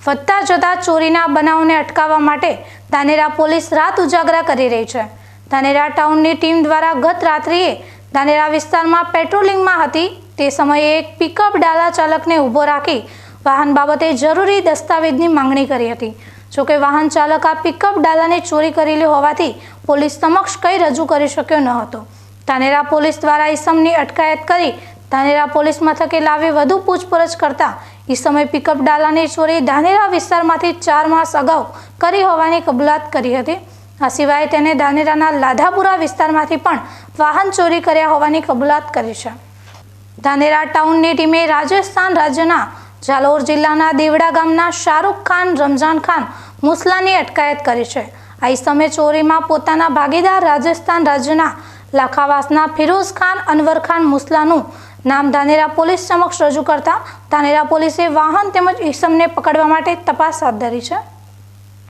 વધતા જતા ચોરીના બનાવને અટકાવવા માટે ધાનેરા પોલીસ રાત ઉજાગરા કરી રહી છે। ધાનેરા ટાઉનની ટીમ દ્વારા ગત રાત્રિએ ધાનેરા વિસ્તારમાં પેટ્રોલિંગમાં હતી તે સમયે એક પિકઅપ ડાલા ચાલકને ઊભો રાખી વાહન બાબતે જરૂરી દસ્તાવેજની માંગણી કરી હતી। જોકે વાહન ચાલક આ પિકઅપ ડાલાને ચોરી કરેલી હોવાથી પોલીસ સમક્ષ કંઈ રજૂ કરી શક્યો ન હતો। ધાનેરા પોલીસ દ્વારા ઈસમની અટકાયત કરી ધાનેરા પોલીસ મથકે લાવી વધુ પૂછપરછ કરતા ઈસમે પિકઅપ ડાલાની ચોરી ધાનેરા વિસ્તારમાંથી 4 માસ અગાઉ કરી હોવાની કબૂલાત કરી હતી। આ સિવાય તેને ધાનેરાના લાધાપુરા વિસ્તારમાંથી પણ વાહન ચોરી કર્યા હોવાની કબૂલાત કરી છે। ધાનેરા ટાઉનની ટીમે રાજસ્થાન રાજ્યના જાલોર જિલ્લાના દેવડા ગામના શાહરૂખ ખાન રમઝાન ખાન મુસલાની અટકાયત કરી છે। આ ઈસમે ચોરીમાં પોતાના ભાગીદાર રાજસ્થાન રાજ્યના લાખાવાસના ફિરોઝ ખાન અનવર ખાન મુસલાનું નામ ધાનેરા પોલીસ સમક્ષ રજૂ કરતા ધાનેરા પોલીસે વાહન તેમજ ઈસમને પકડવા માટે તપાસ હાથ ધરી છે।